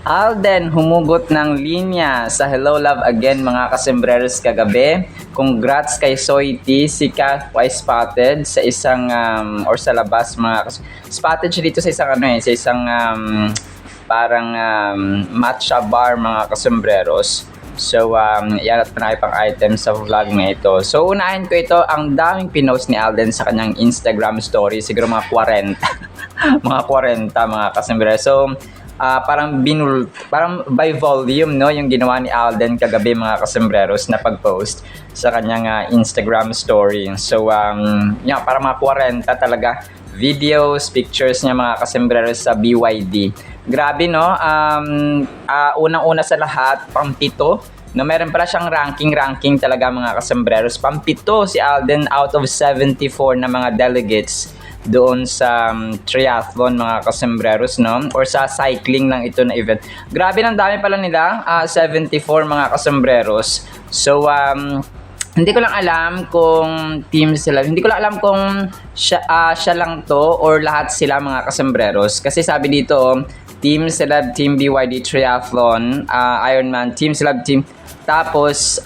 Alden humugot ng linya sa Hello Love Again mga kasembreros kagabi. Congrats kay Soiti, si Kath ay spotted sa isang or sa labas spotted siya dito sa isang sa isang parang matcha bar mga kasembreros. So yan at panay pang item sa vlog na ito. So unahin ko ito, ang daming pinost ni Alden sa kanyang Instagram story, siguro mga 40. mga 40 mga kasembreros. So parang by volume no yung ginawa ni Alden kagabi mga kasembreros na pag-post sa kanyang Instagram story. So yeah, para mga 40 talaga videos, pictures niya mga kasembreros sa BYD. Grabe no, unang-una sa lahat, pang-pito. No, meron pala siyang ranking talaga mga kasembreros. Pang-pito si Alden out of 74 na mga delegates doon sa triathlon mga kasembreros no, or sa cycling lang ito na event. Grabe, ng dami pala nila, 74 mga kasembreros. So hindi ko lang alam kung team sila. Hindi ko lang alam kung siya lang to or lahat sila mga kasembreros. Kasi sabi dito, Team Celeb, Team BYD Triathlon, Ironman, Team Celeb, Team. Tapos,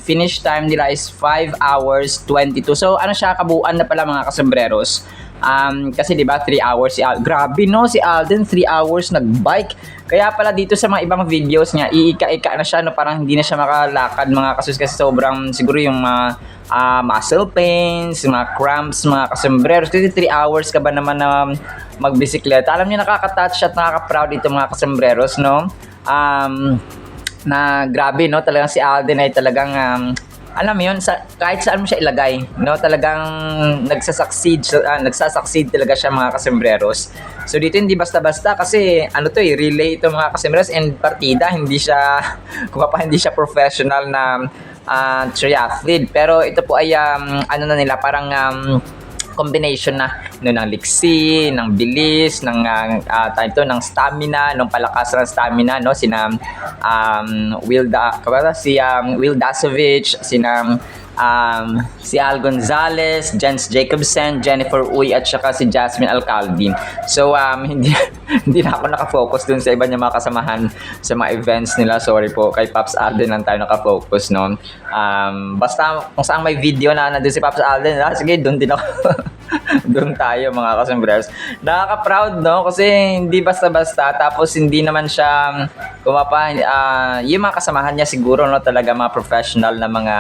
finish time nila is 5 hours 22. So, ano siya, kabuuan na pala mga kasembreros. Kasi 'di ba 3 hours si Alden. Grabe no, si Alden 3 hours nagbike. Kaya pala dito sa mga ibang videos niya, iika-ika na siya no, parang hindi na siya makalakad mga kasus kasi sobrang siguro yung muscle pains, mga cramps mga kasembreros. Kasi 3 hours ka ba naman na magbisikleta? Alam niyo, nakaka-touch at nakaka-proud ito mga kasembreros no. Na grabe no, talagang si Alden ay talagang alam mo yun, kahit saan mo siya ilagay, no, talagang nagsasucceed talaga siya mga kasembreros. So dito hindi basta-basta kasi ano to relay ito mga kasembreros and partida, hindi siya hindi siya professional na triathlete, pero ito po ay ano na nila, parang combination na no, ng liksi, ng bilis, ng ng stamina, ng palakas ng stamina no, sina Will Dasovich, si Al Gonzalez, Jens Jacobsen, Jennifer Uy at saka si Jasmine Alcalde. So hindi na ako nakafocus dun sa iba niya mga kasamahan sa mga events nila. Sorry po, kay Pops Alden lang tayo nakafocus no. Basta kung saan may video na nandun si Pops Alden, sige doon din ako. Doon tayo mga kasembreros. Nakaka-proud no, kasi hindi basta-basta, tapos hindi naman siya yung mga kasamahan niya siguro no, talaga mga professional na mga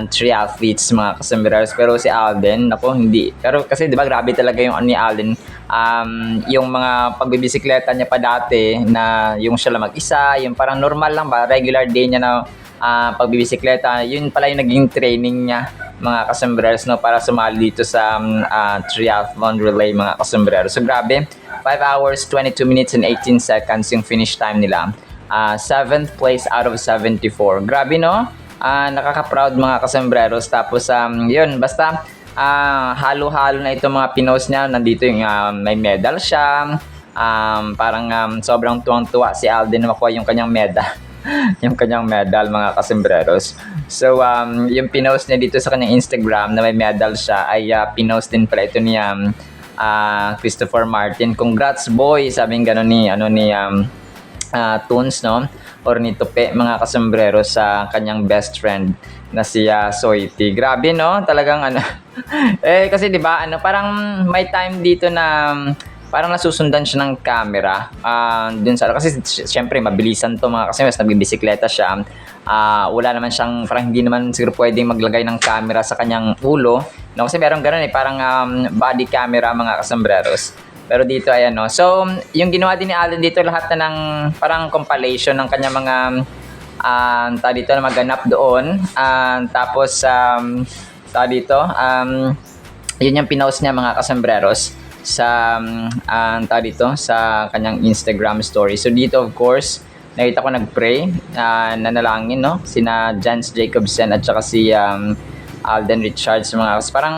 triathletes mga kasembreros, pero si Alden nako hindi. Pero kasi 'di ba grabe talaga yung ni Alden, yung mga pagbibisikleta niya pa dati na yung siya lang mag-isa, yung parang normal lang ba, regular day niya na pagbibisikleta, yun pala yung naging training niya mga kasembreros no, para sumali dito sa triathlon relay mga kasembreros. So grabe, 5 hours 22 minutes and 18 seconds yung finish time nila. 7th place out of 74. Grabe no, nakaka-proud mga kasembreros. Tapos yun, basta halo-halo na itong mga pinost niya. Nandito yung may medal siya, parang sobrang tuwang-tuwa si Alden na makuha yung kanyang medal. Yung kanyang medal mga kasembreros. So yung pinost niya dito sa kanyang Instagram na may medal siya ay pinost din pala ito ni Christopher Martin. Congrats boy, sabing gano'n ni Toons no, or ni Tupe mga kasembreros sa kanyang best friend na si Soiti. Grabe no, talagang kasi 'di ba parang may time dito na parang nasusundan siya ng camera dun sa kasi syempre mabilisan to mga kasi mas nagbibisikleta siya, wala naman siyang, parang hindi naman siguro pwedeng maglagay ng camera sa kanyang ulo no, kasi meron gano'n parang body camera mga kasembreros. Pero dito ayan no, so yung ginawa din ni Alden dito, lahat na ng parang compilation ng kanyang mga dito na maganap doon, tapos dito yun yung pinost niya mga kasembreros sa dito sa kanyang Instagram story. So dito of course nakita ko nagpray, nanalangin no, sina Jens Jacobsen at saka si Alden Richards, mga parang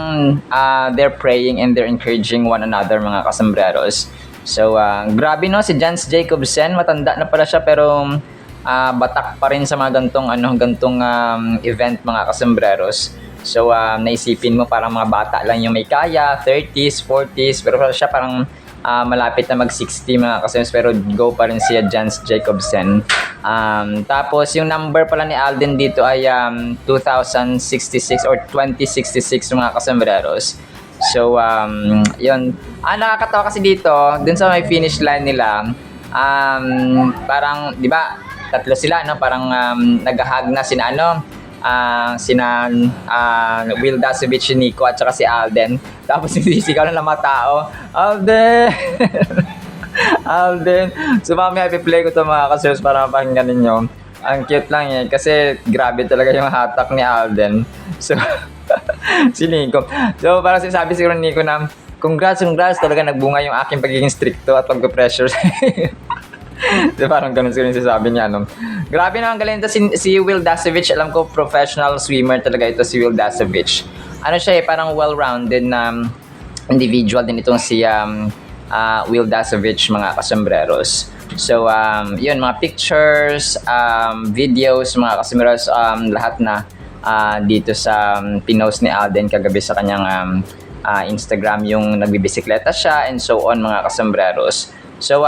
they're praying and they're encouraging one another mga kasembreros. So grabe no, si Jens Jacobsen matanda na pala siya pero batak pa rin sa mga gantong event mga kasembreros. So naisipin mo parang mga bata lang yung may kaya, 30s, 40s, pero siya parang malapit na mag-60 mga kasamahan, pero go pa rin siya Jens Jacobsen. Tapos yung number pala ni Alden dito ay 2066 or 2066 mga kasambreros. So yun, nakakatawa kasi dito dun sa may finish line nila, parang di ba tatlo sila, no? Parang naghahag na sina Will Dasovich, Nico at saka si Alden. Tapos sisigaw ng mga tao, Alden! Alden! So mamaya i-play ko to mga kasers para mapakinggan ninyo. Ang cute lang yan kasi grabe talaga yung hatak ni Alden. So si Nico. So parang sinasabi siguro ni Nico na congrats talaga nagbunga yung aking pagiging stricto at pagpe-pressure. So, parang ganun siguro yung sasabi niya, no? Grabe naman galing ito si Will Dasovich. Alam ko professional swimmer talaga ito si Will Dasovich. Ano siya parang well-rounded na individual din itong si Will Dasovich mga kasambreros. So yun, mga pictures, videos mga kasambreros, lahat na dito sa pinost ni Alden kagabi sa kanyang Instagram, yung nagbibisikleta siya and so on mga kasambreros. So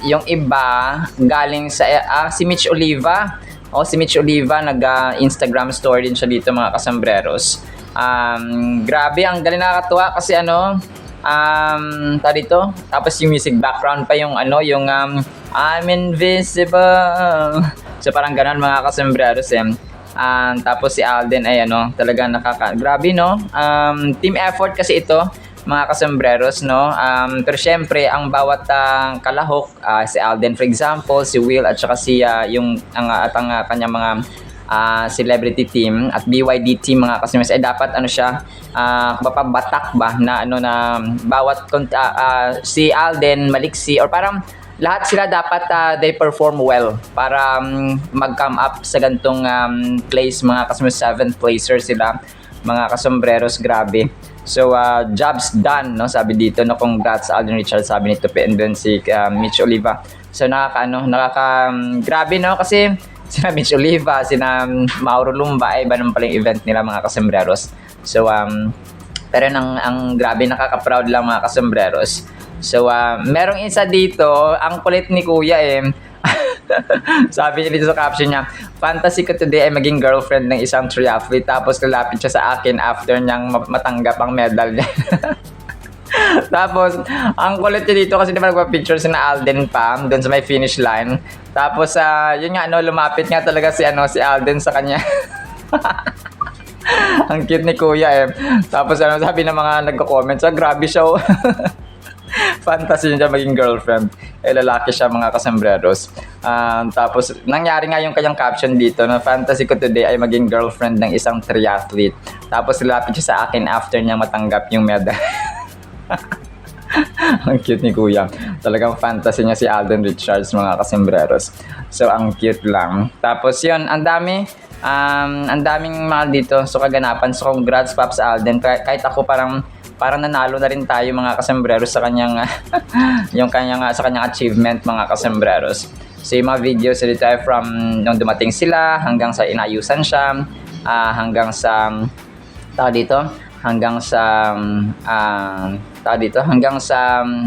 yung iba galing sa si Mitch Oliva. Si Mitch Oliva nag-Instagram story din siya dito mga kasambreros. Grabe, ang galing, nakakatuwa kasi dito. Tapos yung music background pa yung yung I'm invisible. So parang ganun mga kasambreros tapos si Alden ay talaga grabe, no? Team effort kasi ito mga kasambreros, no? Pero syempre ang bawat kalahok, si Alden for example, si Will at saka si yung kanyang mga celebrity team at BYD team mga kasambreros ay dapat mapabatak ba na na bawat si Alden, maliksi or parang lahat sila dapat they perform well para mag-come up sa gantong place mga kasambreros. 7th placer sila mga kasambreros, grabe. So jobs done, no? Sabi dito, no, congrats Alden Richards, sabi nito and then si Mitch Oliva. So grabe, no, kasi sina Mitch Oliva, sina Mauro Lumba ay iba naman pala yung event nila mga kasambreros. So pero ang grabe, nakaka-proud lang mga kasambreros. So merong isa dito, ang kulit ni Kuya sabi niya dito sa caption niya, fantasy ko today ay maging girlfriend ng isang triathlete, tapos lalapit siya sa akin after niyang matanggap ang medal niya. Tapos ang kulit niya dito kasi diba nagpa-picture si na Alden pa doon sa may finish line. Tapos yun nga, lumapit nga talaga si Alden sa kanya. Ang cute ni Kuya Tapos sabi ng mga nagko-comment, grabe siya. Fantasy niya maging girlfriend. Lalaki siya mga kasambreros. Tapos nangyari nga yung kanyang caption dito na fantasy ko today ay maging girlfriend ng isang triathlete. Tapos lapit siya sa akin after niya matanggap yung medal. Ang cute ni Kuya. Talagang fantasy niya si Alden Richards mga kasambreros. So ang cute lang. Tapos yun, ang daming mga dito. So kaganapan. So congrats Pops Alden. Kahit ako parang nanalo na rin tayo mga kasambreros sa kanyang sa kanyang achievement mga kasambreros. So yung mga videos dito ay from nung dumating sila hanggang sa inayusan siya, hanggang sa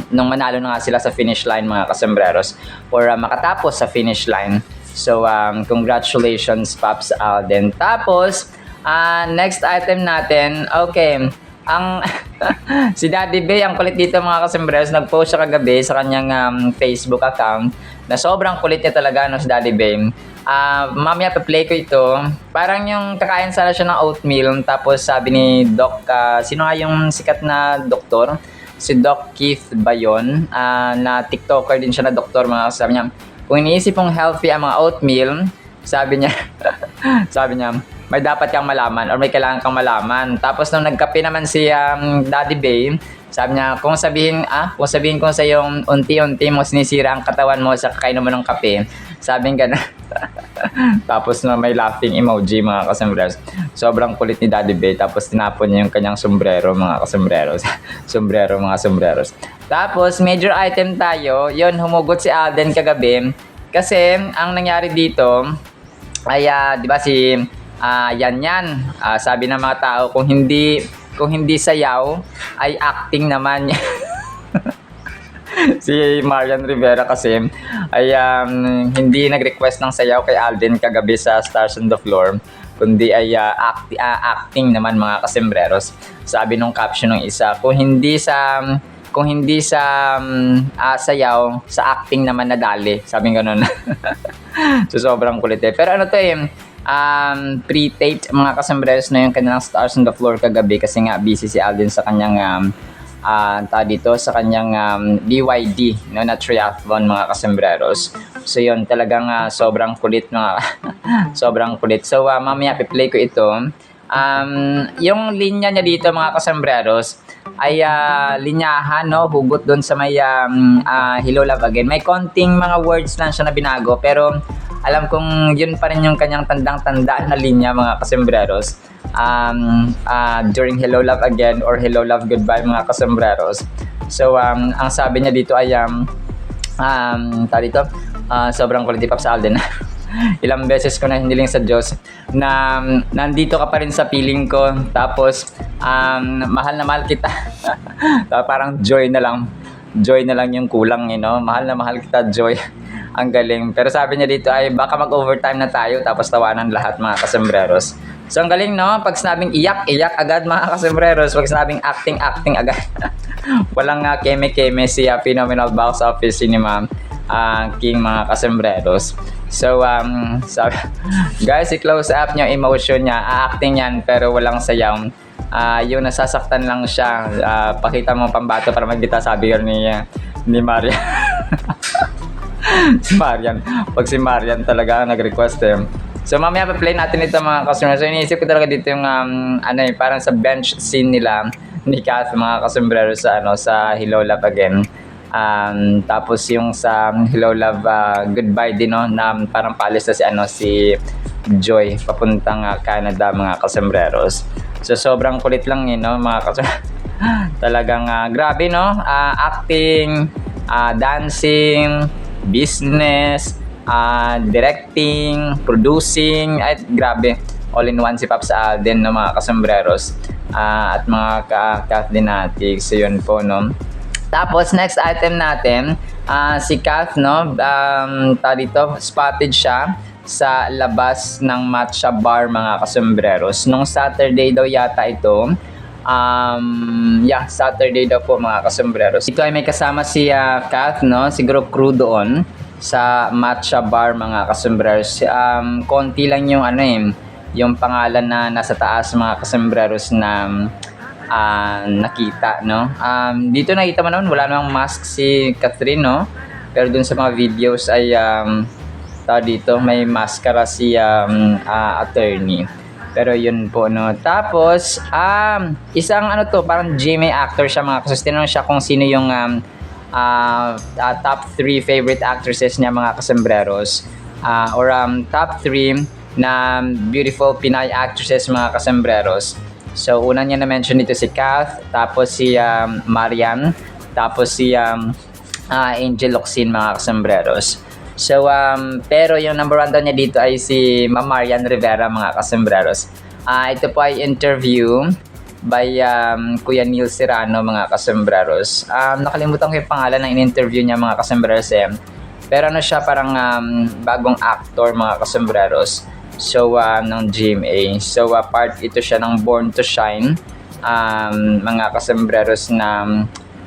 nung manalo na nga sila sa finish line mga kasambreros or makatapos sa finish line. So congratulations Pops Alden. Tapos next item natin, okay, si Daddy Bay, ang kulit dito mga kasambreros, nag-post siya kagabi sa kanyang Facebook account na sobrang kulit niya talaga si Daddy Bay. Mamaya pa-play ko ito. Parang yung kakain sana siya ng oatmeal, tapos sabi ni Doc, sino nga yung sikat na doktor? Si Doc Keith ba yun? Na TikToker din siya na doktor mga kasama niya. Kung iniisip mong healthy ang mga oatmeal, sabi niya, may dapat kang malaman or may kailangan kang malaman. Tapos nung nagkape naman si Daddy Bay, sabi niya, kung sabihin ko sa yung unti-unti mo sinisira ang katawan mo sa kakainom mo ng kape, sabi nga na. Tapos may laughing emoji mga kasambreros. Sobrang kulit ni Daddy Bay. Tapos tinapon niya yung kanyang sombrero mga kasambreros. Sombrero mga sombreros. Tapos major item tayo. Yun, humugot si Alden kagabi. Kasi ang nangyari dito ay di ba si Yan. Sabi ng mga tao, kung hindi sayaw ay acting naman. Si Marian Rivera kasi ay hindi nag-request ng sayaw kay Alden kagabi sa Stars on the Floor, kundi ay acting naman mga kasembreros. Sabi nung caption ng isa, kung hindi sa sayaw, sa acting naman nadali. Sabi gano'n. So sobrang kulit eh. Pero ano to pre-taped mga kasembreros na yung kanilang Stars on the Floor kagabi kasi nga busy si Alden sa kanyang sa kanyang BYD na triathlon mga kasembreros. So yun talagang sobrang kulit mga sobrang kulit. So mamaya i-play ko ito. Yung linya niya dito mga kasembreros ay linyahan, no, hugot doon sa may Hello Love Again. May konting mga words lang siya na binago pero alam kong yun pa rin yung kanyang tandang-tanda na linya mga kasembreros. During Hello Love Again or Hello Love Goodbye mga kasembreros. So ang sabi niya dito ay sobrang kulit ni Pops Alden. Ilang beses ko na hiniling sa Diyos na nandito ka pa rin sa piling ko, tapos mahal na mahal kita. Parang joy na lang yung kulang, mahal na mahal kita, Joy. Ang galing. Pero sabi niya dito ay baka mag-overtime na tayo tapos tawanan lahat mga kasembreros. So ang galing, no? Pag sinabing iyak agad mga kasembreros. Pag sinabing acting agad. Walang keme-keme si Phenomenal Box Office Cinema King mga kasembreros. So guys, i-close up niya emotion niya, acting yan pero walang sayaw. Yung nasasaktan lang siya. Pakita mo pambato para magbita, sabi ni Marian. Si Marian. Pag si Marian talaga nag-request So mamaya pa-play natin ito mga kasembreros. So iniisip ko talaga dito yung parang sa bench scene nila ni Kath mga kasembreros sa Hello Love Again. Tapos yung sa Hello Love Goodbye din, no, na parang palis na si Joy papuntang Canada mga kasembreros. So sobrang kulit lang mga kasembreros. Talagang grabe, no, acting, dancing, business, directing, producing, at grabe, all in one si Pops Alden, no, mga kasembreros, at mga Kath Dinatics. So yun po, no. Tapos next item natin, si Kath, no, spotted siya sa labas ng Matcha Bar mga kasembreros. Nung Saturday daw yata ito. Saturday daw po mga kasembreros. Ito ay may kasama si Kath, no, siguro crew doon sa Matcha Bar mga kasembreros. Konti lang yung yung pangalan na nasa taas mga kasembreros na nakita, no. Dito nakita mo naman wala namang mask si Catherine, no, pero dun sa mga videos ay dito may maskara si attorney. Pero yun po, no. Tapos isang parang GMA actor siya mga kasembreros. Tinanong siya kung sino yung top 3 favorite actresses niya mga kasembreros, or top 3 na beautiful Pinay actresses mga kasembreros. So una niya na-mention dito si Kath, tapos si Marian, tapos si Angel Locsin mga kasembreros. So pero yung number 1 daw niya dito ay si Ma'am Marian Rivera mga kasembreros. Ito po ay interview by Kuya Neil Serrano mga kasembreros. Nakalimutan ko yung pangalan ng in-interview niya mga kasembreros pero siya parang bagong actor mga kasembreros. So ng GMA. So part ito siya ng Born to Shine mga kasembreros na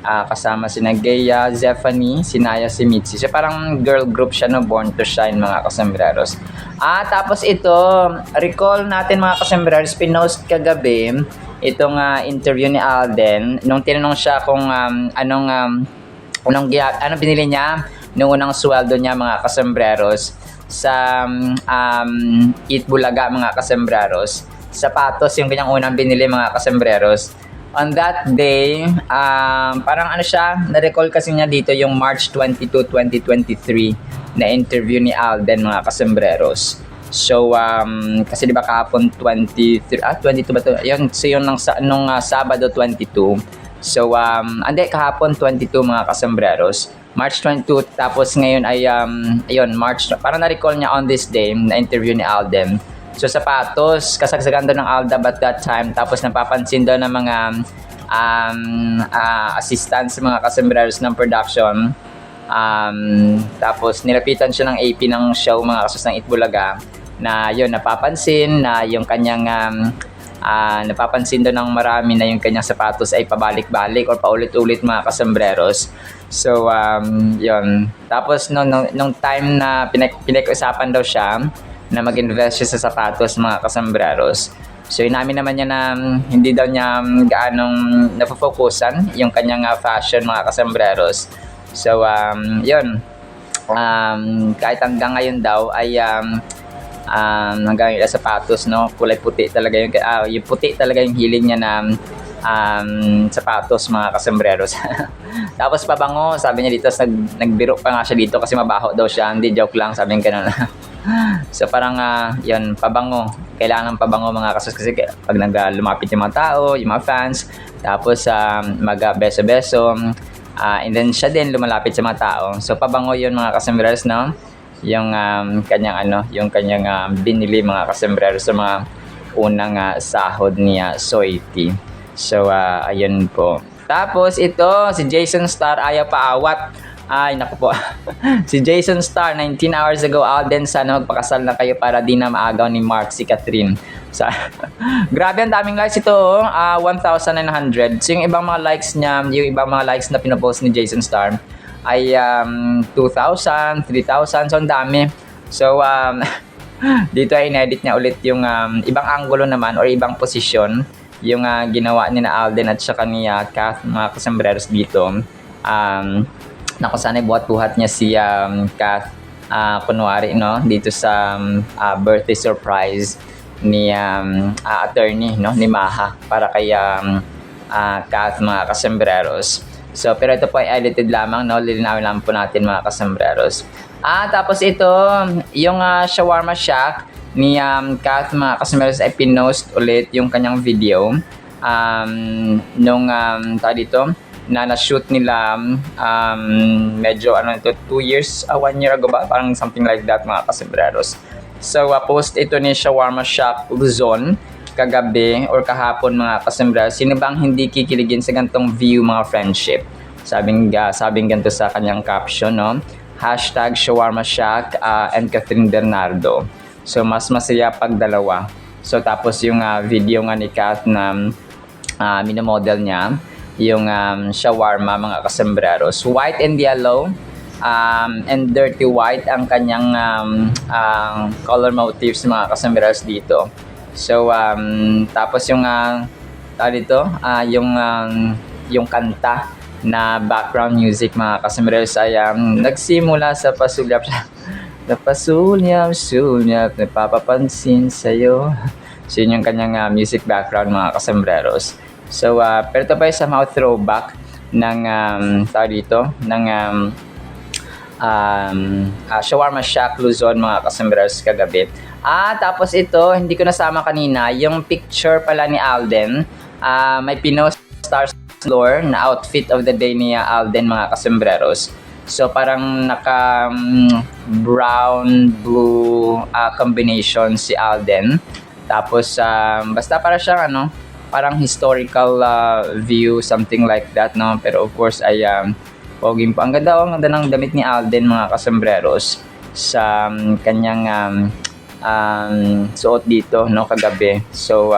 kasama si Gea, Zephanie, si Naya, si Mitzi. So parang girl group siya, no, Born to Shine mga kasembreros. Tapos ito, recall natin mga kasembreros, pinost kagabi itong interview ni Alden nung tinanong siya kung anong binili niya nung unang sweldo niya mga kasembreros sa Eat Bulaga mga kasembreros. Sapatos yung kanyang unang binili mga kasembreros. On that day, parang na-recall kasi niya dito yung March 22, 2023 na interview ni Alden mga kasembreros. So, kasi di ba kahapon 22 ba ito? Yun, so yun nung Sabado 22. So, kahapon 22 mga kasembreros. March 22, tapos ngayon ay, March, parang na-recall niya on this day na interview ni Alden. So sapatos, kasagsagan daw ng Aldab at that time, tapos napapansin daw ng mga assistant sa mga kasembreros ng production. Tapos nilapitan siya ng AP ng show mga kasos ng Itbulaga na yun napapansin na yung kanyang napapansin doon ng marami na yung kanyang sapatos ay pabalik-balik or paulit-ulit mga kasembreros. So yun. Tapos nung time na pinag-usapan daw siya na mag-invest siya sa sapatos mga kasembreros. So inamin naman niya na hindi daw niya gaanong napofokusan yung kanyang fashion mga kasembreros. So yun. Kahit hanggang ngayon daw ay hanggang yung sapatos, no, kulay puti talaga yung puti talaga yung hiling niya na sapatos mga kasembreros. Tapos pabango, sabi niya dito, nagbiro pa nga siya dito kasi mabaho daw siya. Hindi, joke lang, sabi niya ganun. So parang yun, pabango, kailangan ng pabango mga kasos kasi pag lumapit yung mga tao, yung mga fans, tapos mag-beso-beso, and then siya din lumalapit sa mga tao. So pabango yun mga kasembreros, no? Yung kanyang binili mga kasembreros sa mga unang sahod niya Soiti. So ayun po. Tapos ito si Jason Starr ayaw paawat. Ay naku po. Si Jason Starr 19 hours ago, Alden sana magpakasal na kayo para di na maagaw ni Mark si Catherine. So, grabe ang daming likes ito, 1,900. So yung ibang mga likes niya, yung ibang mga likes na pinopost ni Jason Starr ay 2,000, 3,000, so ang dami. So dito ay inedit niya ulit yung ibang angulo naman or ibang posisyon yung ginawa ni na Alden at saka ni Kath mga kasembreros dito. Na kung saan ay buhat-buhat niya si Kath kunwari, no, dito sa birthday surprise ni attorney, no, ni Maha para kay Kath mga kasembreros. So, pero ito po ay edited lamang, no? Lilinawin lang po natin mga kasembreros. Tapos ito, yung Shawarma Shack ni Kath mga kasembreros ay pinost ulit yung kanyang video. Nung dito, na na-shoot nila medyo 2 years, 1 year ago ba? Parang something like that mga kasembreros. So, post ito ni Shawarma Shack Luzon kagabi or kahapon mga kasembreros. Sino bang hindi kikiligin sa gantong view mga friendship? Sabing ganito sa kanyang caption, no? Hashtag Shawarma Shack and Catherine Bernardo. So mas masaya pag dalawa. So tapos yung video nga ni Kath na minomodel niya yung shawarma mga kasembreros. White and yellow and dirty white ang kanyang color motifs mga kasembreros dito. So tapos yung yung kanta na background music mga kasembreros ay nagsimula sa pasulyap siya. Napasulyap, napapapansin sa'yo. So yun yung kanyang music background mga kasembreros. So pero ito pa yung somehow throwback ng Shawarma Shack Luzon mga kasembreros kagabi. Tapos ito, hindi ko nasama kanina, yung picture pala ni Alden. May pinost Star Floor na outfit of the day ni Alden mga kasembreros. So parang naka brown blue combination si Alden. Tapos basta para siyang parang historical view, something like that, no? Pero of course ay poging pa. Ang ganda ng damit ni Alden mga kasembreros sa kanyang suot dito, no, kagabi. So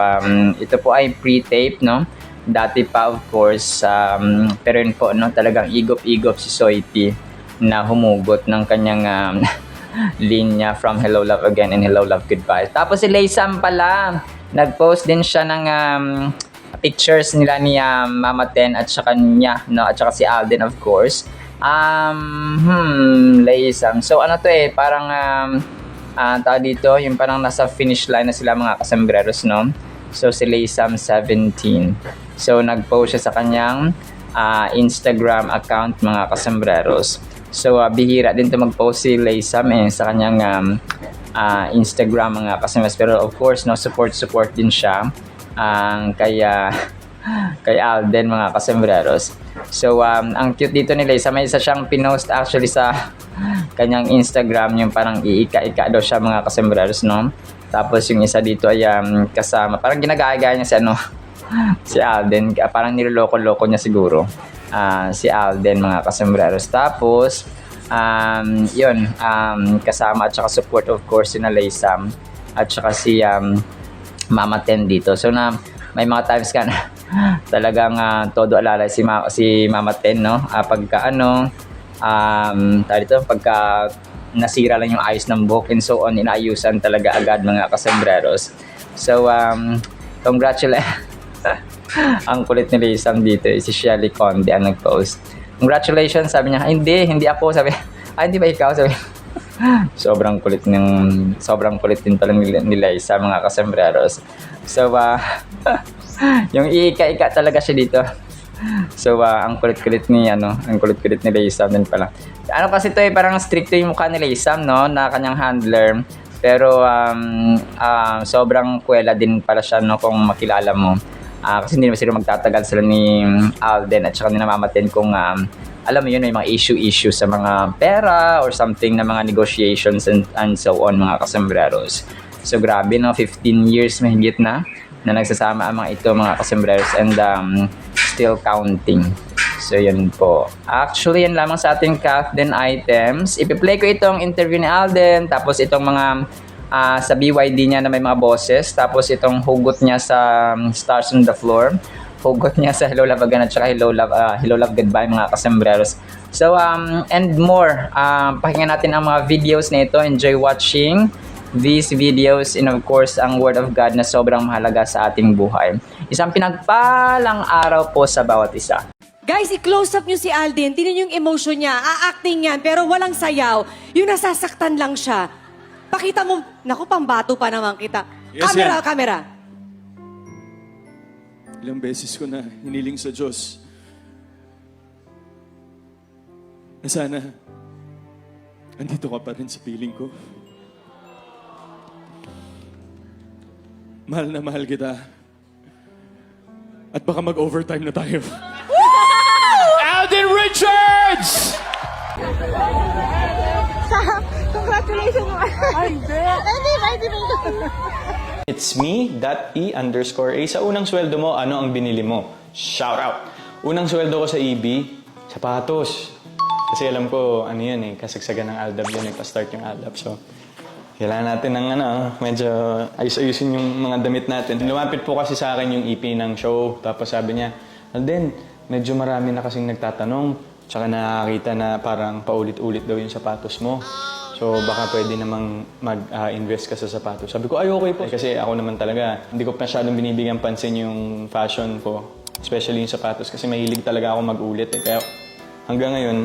ito po ay pre-tape, no? Dati pa of course, pero yun po, no, talagang igop-igop si Soiti na humugot ng kanyang linya from Hello Love Again and Hello Love Goodbye. Tapos si Laysam pala, nag-post din siya ng pictures nila ni Mama Ten at saka niya, no, at saka si Alden of course. Laysam. So ano to parang tao dito, yung parang nasa finish line na sila mga kasembreros, no? So si Laysam 17. So nag-post siya sa kanyang Instagram account mga kasembreros. So bihira din to mag-post si Laysam sa kanyang Instagram mga kasembreros. Pero of course, no, support din siya kay Alden mga kasembreros. So ang cute dito ni Laysam, may isa siyang pinost actually sa kanyang Instagram, yung parang iika-ika daw siya mga kasembreros, no? Tapos yung isa dito ay kasama, parang ginagaya niya si si Alden, parang niloloko-loko niya siguro. Si Alden, mga kasambreros. Tapos, yun, kasama at saka support of course si Laysam at saka si Mama Ten dito. So na may mga times ka na talagang todo alalay si Mama Ten, no? Pagka nasira lang yung ayos ng buhok and so on, inaayusan talaga agad, mga kasambreros. So congratulations. Ang kulit ni Laysam dito, si Shelly Conde ang nag-post. Congratulations, sabi niya. Hindi ako, sabi. Hindi ba ikaw, sabi. sobrang kulit din pala ni Laysam, mga kasambreros. So yung ika-ika talaga siya dito. So ang kulit-kulit ni Laysam din pala. Kasi ito parang stricto yung mukha ni Laysam, no, na kanyang handler. Pero sobrang kuwela din pala siya, no, kung makilala mo. Kasi hindi naman sila magtatagal sila ni Alden at saka ni namamatin kung alam mo yun, may mga issue sa mga pera or something na mga negotiations and so on, mga kasambreros. So grabe, no, 15 years mahigit na nagsasama ang mga ito, mga kasambreros, and still counting. So yun po. Actually, yan lamang sa ating Kathden items. Ipi-play ko itong interview ni Alden, tapos itong mga sa BYD niya na may mga boses, tapos itong hugot niya sa Stars on the Floor, hugot niya sa Hello Love Again at saka Hello Love Goodbye, mga kasambreros. So and more, pakinggan natin ang mga videos na ito. Enjoy watching these videos, and of course ang Word of God na sobrang mahalaga sa ating buhay. Isang pinagpalang araw po sa bawat isa. Guys, i-close up nyo si Alden. Tingnan nyo yung emotion niya. A-acting yan, pero walang sayaw. Yung nasasaktan lang siya. Pakita mo, naku, pambato pa naman kita. Yes, Camera. Ilang beses ko na hiniling sa Diyos na sana andito ka pa rin sa piling ko. Mahal na mahal kita. At baka mag-overtime na tayo. Alden Richards! Congratulations mo. It's me.e_a. Sa unang sweldo mo, ano ang binili mo? Shout out! Unang sweldo ko sa EB, sapatos. Kasi alam ko, ano yun kasagsagan ng Aldab yun, pa-start yung Aldab. So, kailangan natin ng medyo ayus-ayusin yung mga damit natin. Lumapit po kasi sa akin yung EP ng show. Tapos sabi niya, Alden, medyo marami na kasing nagtatanong. Tsaka nakakita na parang paulit-ulit daw yung sapatos mo. So baka pwede namang mag-invest ka sa sapatos. Sabi ko, ay okay po. Kasi ako naman talaga, hindi ko masyadong binibigyan pansin yung fashion ko. Especially yung sapatos. Kasi mahilig talaga ako mag-ulit. Kaya hanggang ngayon,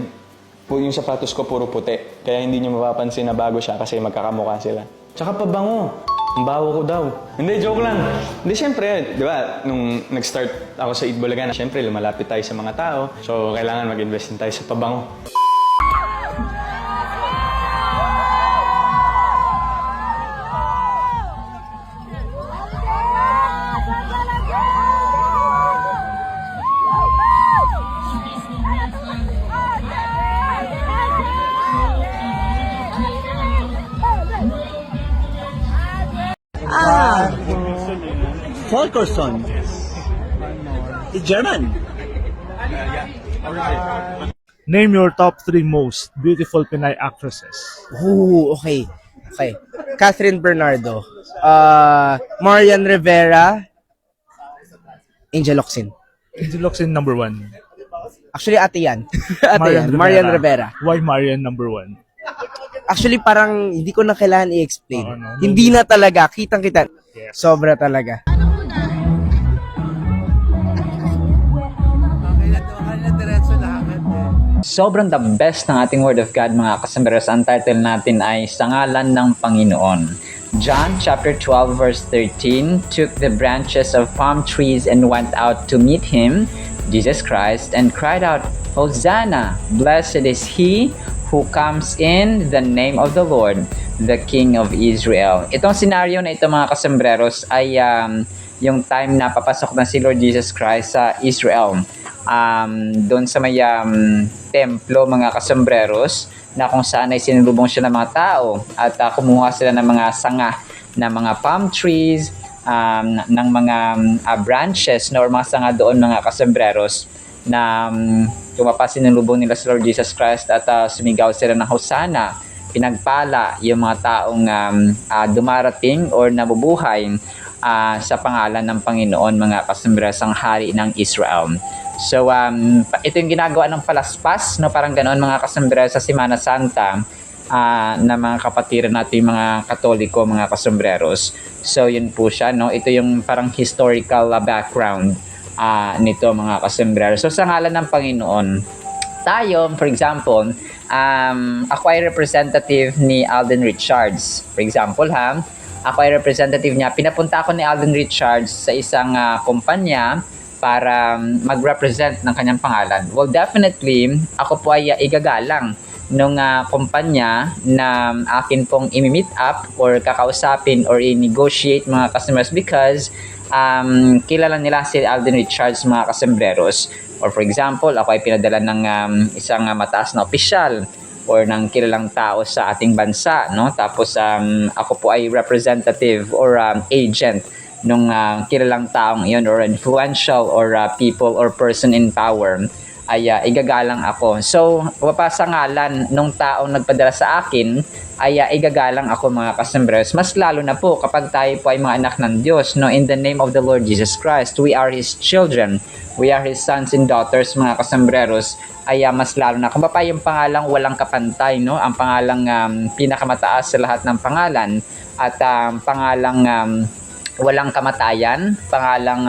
yung sapatos ko puro puti. Kaya hindi nyo mapapansin na bago siya kasi magkakamukha sila. Tsaka pabango. Ang bawo ko daw. Hindi, joke lang. Hindi, syempre, di ba, nung nag-start ako sa Eat Bulaga, syempre, lumalapit tayo sa mga tao. So, kailangan mag-invest din tayo sa pabango. Volkerson. It's German. Name your top 3 most beautiful Pinay actresses. Ooh, okay. Catherine Bernardo. Marian Rivera. Angel Locsin. Angel Locsin number 1. Actually, ate yan. Marian Rivera. Why Marian number 1? Actually, parang hindi ko na kailangan i-explain. Oo, no? Hindi na talaga. Kitang-kita. Yes. Sobra talaga. Sobrang the best ng ating Word of God, mga kasambreros. Ang title natin ay Sa Ngalan ng Panginoon. John chapter 12 verse 13, took the branches of palm trees and went out to meet him, Jesus Christ, and cried out, Hosanna! Blessed is he who comes in the name of the Lord, the King of Israel. Itong scenario na ito, mga kasambreros, ay yung time na papasok na si Lord Jesus Christ sa Israel. Doon sa may templo, mga kasambreros, na kung saan ay sinulubong siya ng mga tao at kumuha sila ng mga sanga na mga palm trees ng mga branches no, or mga sanga doon mga kasembreros na tumapas sinulubong nila sa Lord Jesus Christ at sumigaw sila ng Hosana, pinagpala yung mga taong dumarating or nabubuhay sa pangalan ng Panginoon mga kasembreros, ang hari ng Israel. So ito yung ginagawa ng palaspas no, parang ganoon mga kasembreros sa Semana Santa na mga kapatiran natin mga Katoliko mga kasembreros. So yun po siya no, ito yung parang historical background nito mga kasembreros. So sa ngalan ng Panginoon, tayo for example, ako ay representative ni Alden Richards. For example ako ay representative niya. Pinapunta ako ni Alden Richards sa isang kumpanya para mag-represent ng kanyang pangalan. Well, definitely, ako po ay igagalang nung kumpanya na akin pong imi-meet up or kakausapin or i-negotiate mga customers because kilala nila si Alden Richards mga kasembreros. Or for example, ako ay pinadala ng isang mataas na opisyal or ng kilalang tao sa ating bansa, no? Tapos ako po ay representative or agent nung kilalang taong iyon or influential or people or person in power, ay igagalang ako. So, sa ngalan nung taong nagpadala sa akin, ay igagalang ako mga kasembreros. Mas lalo na po kapag tayo po ay mga anak ng Diyos, no? In the name of the Lord Jesus Christ, we are His children. We are His sons and daughters mga kasembreros. Ay mas lalo na. Kung pa yung pangalang walang kapantay, no? Ang pangalang pinakamataas sa lahat ng pangalan at pangalang walang kamatayan, pangalang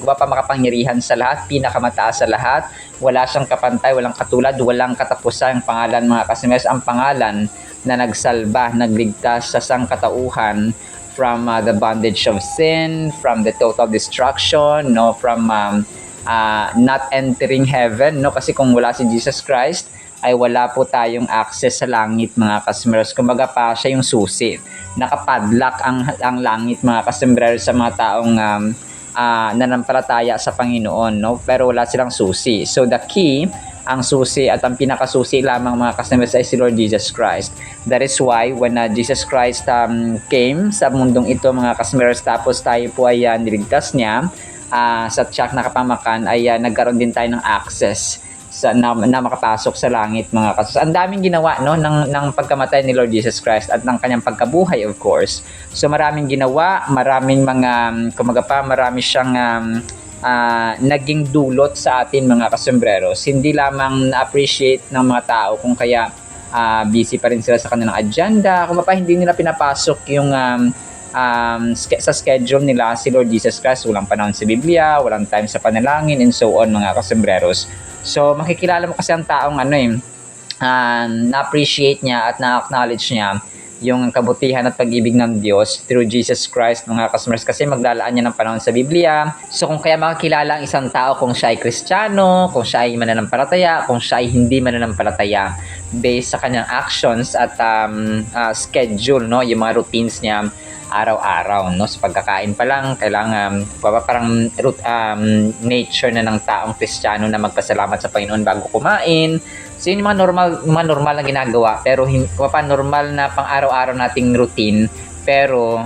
makapangyarihan sa lahat, pinakamataas sa lahat, wala siyang kapantay, walang katulad, walang katapusan ang pangalan mga kasembreros, ang pangalan na nagsalba, nagligtas sa sangkatauhan from the bondage of sin, from the total destruction, no, from not entering heaven, no, kasi kung wala si Jesus Christ ay wala po tayong access sa langit mga kasembreros. Kumbaga pa siya yung susi. Nakapadlock ang langit mga kasembreros sa mga taong nanampalataya sa Panginoon, no? Pero wala silang susi. So the key, ang susi at ang pinakasusi lamang mga kasembreros ay si Lord Jesus Christ. That is why when Jesus Christ came sa mundong ito mga kasembreros, tapos tayo po ay niligtas niya sa tiyak na kapamakan, ay nagkaroon din tayo ng access na makapasok sa langit mga kasembreros. Ang daming ginawa no ng pagkamatay ni Lord Jesus Christ at ng kanyang pagkabuhay, of course. So maraming ginawa, maraming mga marami siyang naging dulot sa atin mga kasembreros. Hindi lamang na-appreciate ng mga tao kung kaya busy pa rin sila sa kanilang agenda, kung hindi nila pinapasok yung sa schedule nila si Lord Jesus Christ. Walang panahon sa Biblia, walang time sa panalangin, and so on mga kasembreros. So makikilala mo kasi ang taong na-appreciate niya at na-acknowledge niya yung kabutihan at pag-ibig ng Diyos through Jesus Christ mga kasembreros, kasi maglalaan niya ng panahon sa Biblia. So kung kaya makikilala ang isang tao kung siya ay Kristiyano, kung siya ay mananampalataya, kung siya ay hindi mananampalataya, based sa kanyang actions at schedule, no, yung mga routines niya araw-araw, no? Sa pagkakain pa lang, kailangan parang nature na ng taong Kristiyano na magpasalamat sa Panginoon bago kumain. So yun yung mga normal na ginagawa, pero normal na pang araw-araw nating routine, pero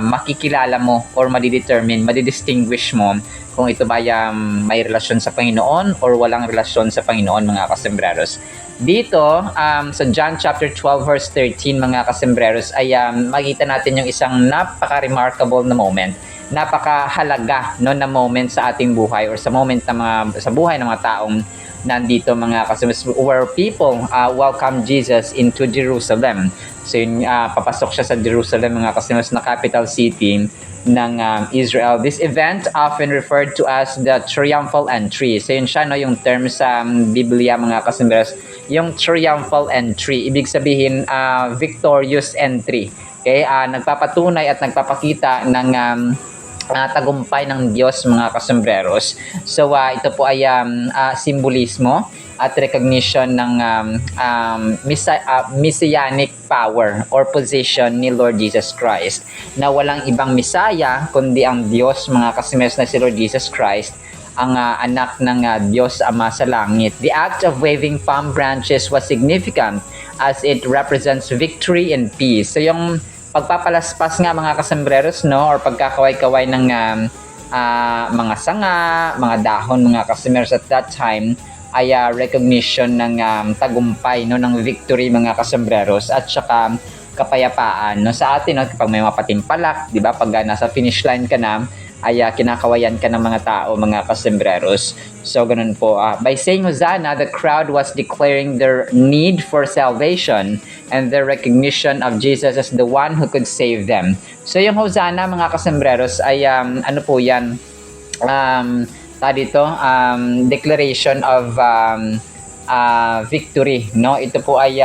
makikilala mo or madidistinguish mo kung ito ba may relasyon sa Panginoon or walang relasyon sa Panginoon mga kasembreros. Dito, sa John chapter 12 verse 13 mga kasembreros, ay makita natin yung isang napaka-remarkable na moment, napakahalaga no, na moment sa ating buhay or sa buhay ng mga taong nandito mga kasembreros, where people welcome Jesus into Jerusalem. So yun, papasok siya sa Jerusalem mga kasembreros, na capital city ng Israel. This event often referred to as the triumphal entry. So yun siya, no, yung term sa Biblia mga kasembreros, yung triumphal entry, ibig sabihin victorious entry. Okay, nagpapatunay at nagpapakita ng tagumpay ng Diyos mga kasembreros. So ito po ay simbolismo at recognition ng messianic power or position ni Lord Jesus Christ, na walang ibang Misaya kundi ang Diyos mga kasembreros, na si Lord Jesus Christ, ang anak ng Diyos Ama sa langit. The act of waving palm branches was significant as it represents victory and peace. So yung pagpapalaspas nga mga kasembreros, no, or pagkakaway-kaway ng mga sanga, mga dahon, mga kasembreros at that time ay recognition ng tagumpay, no, ng victory mga kasembreros at saka kapayapaan, no, sa atin, no, kapag may mga patimpalak, di ba, pag nasa finish line ka na ay kinakawayan ka ng mga tao, mga kasembreros. So ganun po, by saying Hosanna, the crowd was declaring their need for salvation and their recognition of Jesus as the one who could save them. So yung Hosanna mga kasembreros ay ano po yan, dito, declaration of victory, no? Ito po ay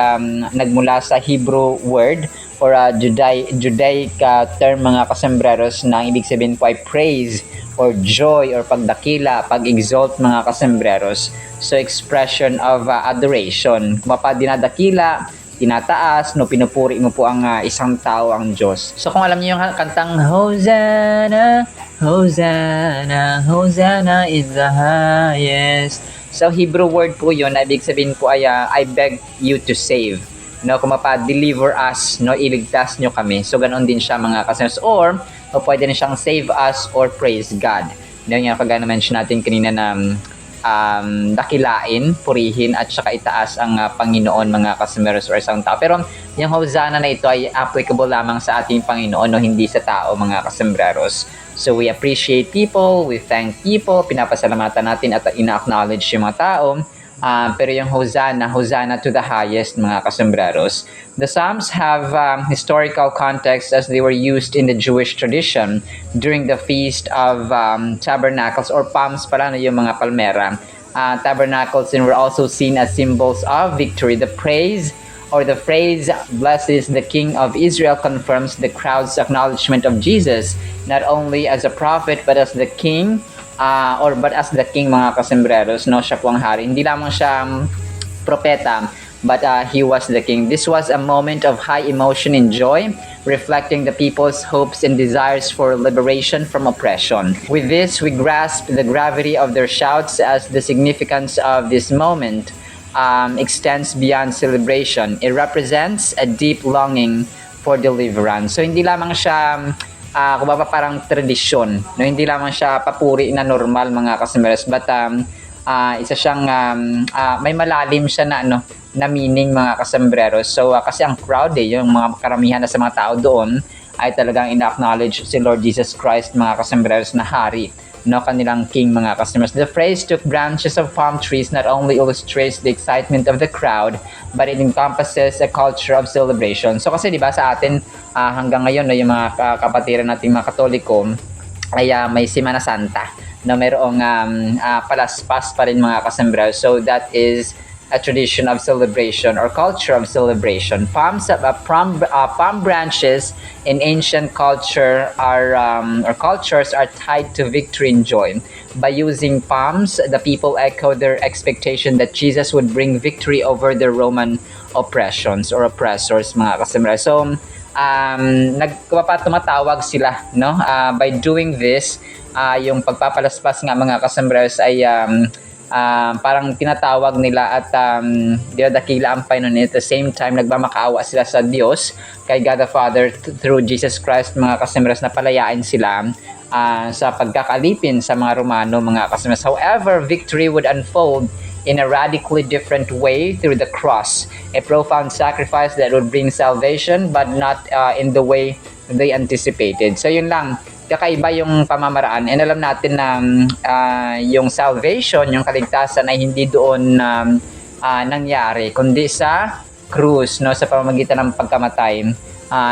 nagmula sa Hebrew word or Judaic term mga kasembreros na ibig sabihin po ay praise or joy or pagdakila, pag-exalt mga kasembreros. So expression of adoration. Kung dinadakila, tinataas, no, pinupuri mo po ang isang tao, ang Diyos. So kung alam niyo yung kantang Hosanna, Hosanna, Hosanna is the highest. So Hebrew word po yun, na ibig sabihin po ay I beg you to save. No, kung deliver us, no, iligtas nyo kami. So ganoon din siya mga kasama. Or pwede rin siyang save us or praise God. Yung kagaya na-mention natin kanina na dakilain, purihin at saka itaas ang Panginoon mga kasamaros or isang tao. Pero yung Hosanna na ito ay applicable lamang sa ating Panginoon, no, hindi sa tao mga kasambreros. So we appreciate people, we thank people, pinapasalamatan natin at ina-acknowledge yung mga tao. Pero yung Hosanna, Hosanna to the highest mga kasambreros. The Psalms have historical context as they were used in the Jewish tradition during the Feast of Tabernacles or Palms pala na yung mga palmera. Tabernacles and were also seen as symbols of victory. The praise or the phrase, "Blessed is the King of Israel," confirms the crowd's acknowledgement of Jesus, not only as a prophet, but as the King, but as the King mga kasembreros, no, siya po ang hari. Hindi lamang siya propeta, but he was the King. This was a moment of high emotion and joy, reflecting the people's hopes and desires for liberation from oppression. With this, we grasp the gravity of their shouts as the significance of this moment extends beyond celebration. It represents a deep longing for deliverance. So hindi lamang siya kumbaga parang tradisyon, no, hindi lamang siya papuri na normal mga kasembreros, but isa siyang may malalim siya na na meaning mga kasembreros. So kasi ang crowd yung mga karamihan na sa mga tao doon ay talagang ina-acknowledge si Lord Jesus Christ mga kasembreros na hari, no, kanilang king mga kasembreros. The phrase took branches of palm trees not only illustrates the excitement of the crowd, but it encompasses a culture of celebration. So kasi 'di ba sa atin hanggang ngayon, no, yung mga kapatiran nating mga Katoliko ay may Semana Santa na mayroong palaspas pa rin mga kasembreros. So that is a tradition of celebration or culture of celebration. Palm branches in ancient culture or cultures are tied to victory and joy. By using palms, the people echo their expectation that Jesus would bring victory over the Roman oppressions or oppressors mga kasembreros. So tumatawag sila, no, by doing this, yung pagpapalaspas nga mga kasembreros ay parang tinatawag nila at dinadakila ang Panginoon. At the same time, nagmamakaawa sila sa Diyos, kay God the Father, through Jesus Christ mga kasembreros, na palayain sila sa pagkakalipin sa mga Romano mga kasembreros. However, victory would unfold in a radically different way through the cross, a profound sacrifice that would bring salvation, but not in the way they anticipated. So yun lang, kakaiba yung pamamaraan. And alam natin na yung salvation, yung kaligtasan ay hindi doon nangyari, kundi sa krus, no, sa pamamagitan ng pagkamatay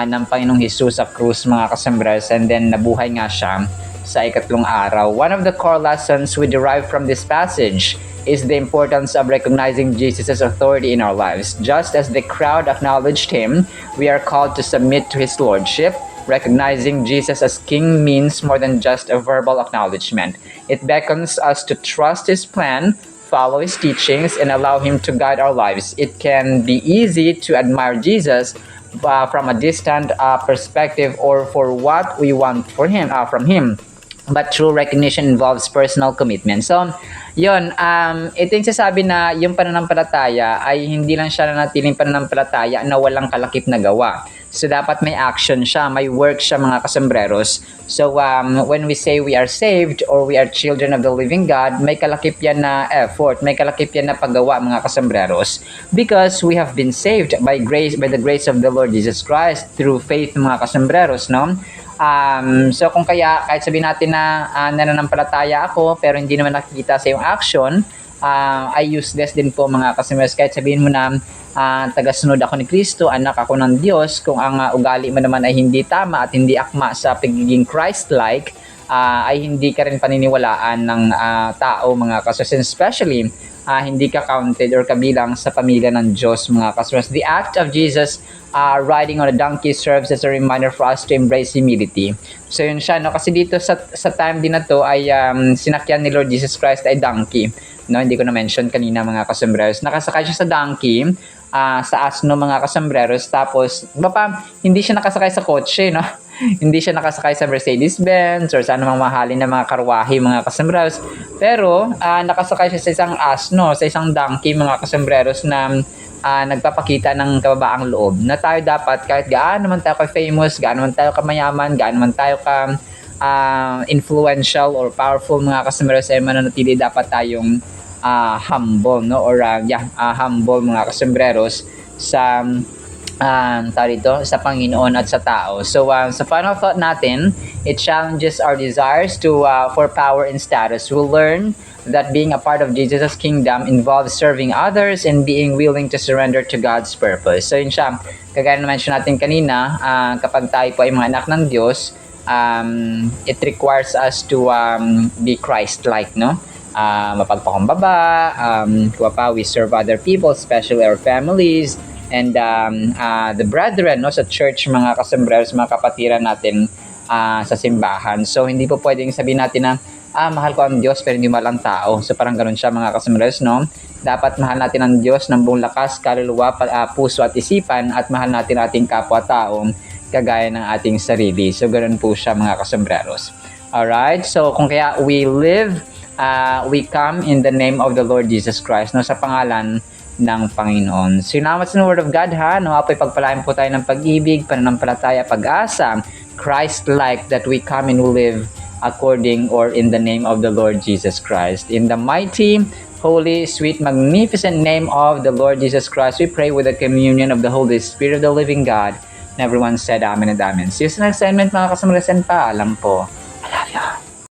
ng Panginoong Hesus sa krus mga kasembreros, and then nabuhay nga siya sa ikatlong araw. One of the core lessons we derive from this passage is the importance of recognizing Jesus' authority in our lives. Just as the crowd acknowledged him, we are called to submit to his lordship. Recognizing Jesus as King means more than just a verbal acknowledgement. It beckons us to trust his plan, follow his teachings, and allow him to guide our lives. It can be easy to admire Jesus from a distant perspective or for what we want from him. But true recognition involves personal commitment. So, yun, ito yung sasabi na yung pananampalataya ay hindi lang siya nanatiling pananampalataya na walang kalakip na gawa. So dapat may action siya, may work siya mga kasambreros. So when we say we are saved or we are children of the living God, may kalakip yan na effort, may kalakip yan na paggawa mga kasambreros. Because we have been saved by the grace of the Lord Jesus Christ through faith mga kasambreros, no? So kung kaya kahit sabihin natin na nananampalataya ako pero hindi naman nakikita sa yung action, ay useless din po mga kasambreros. Kahit sabihin mo na tagasunod ako ni Kristo, anak ako ng Diyos, kung ang ugali mo naman ay hindi tama at hindi akma sa pagiging Christ-like, ay hindi ka rin paniniwalaan ng tao mga kasambreros, especially hindi ka counted or kabilang sa pamilya ng Diyos mga kasambreros. The act of Jesus riding on a donkey serves as a reminder for us to embrace humility. So yun siya, no? Kasi dito sa time din na to ay sinakyan ni Lord Jesus Christ ay donkey. No, hindi ko na-mention kanina mga kasambreros. Nakasakay siya sa donkey, sa asno mga kasambreros. Tapos, hindi siya nakasakay sa kotse, no? Hindi siya nakasakay sa Mercedes-Benz or sa anumang mahalin na mga karwahe mga kasambreros. Pero, nakasakay siya sa isang asno, sa isang donkey mga kasambreros na nagpapakita ng kababaang loob. Na tayo dapat, kahit gaano man tayo ka-famous, gaano man tayo ka-mayaman, gaano man tayo influential or powerful mga kasambreros, ay mananatili dapat tayong humble, no? Or humble mga kasambreros sa sa Panginoon at sa tao. So sa final thought natin, it challenges our desires for power and status. We'll learn that being a part of Jesus' kingdom involves serving others and being willing to surrender to God's purpose. So yun siya, kagaya na mention natin kanina, kapag tayo po ay mga anak ng Diyos, it requires us to be Christ-like, no? Mapagpakumbaba, we serve other people, especially our families, and the brethren, no, sa church, mga kasambreros, mga kapatiran natin sa simbahan. So hindi po pwedeng sabihin natin na mahal ko ang Diyos pero hindi mahal ang tao. So parang ganun siya mga kasambreros, no? Dapat mahal natin ang Diyos ng buong lakas, kaluluwa, puso at isipan, at mahal natin ating kapwa-tao kagaya ng ating sarili. So ganun po siya mga kasambreros. Alright, so kung kaya we come in the name of the Lord Jesus Christ, no, sa pangalan ng Panginoon. So salamat sa Word of God, ha, no, apoy pagpalain po tayo ng pag-ibig, pananampalataya, pag-asa, Christ-like, that we come and live according or in the name of the Lord Jesus Christ. In the mighty, holy, sweet, magnificent name of the Lord Jesus Christ, we pray with the communion of the Holy Spirit of the living God. And everyone said amen and amen. See you sa next segment mga kasambreros, and paalam po.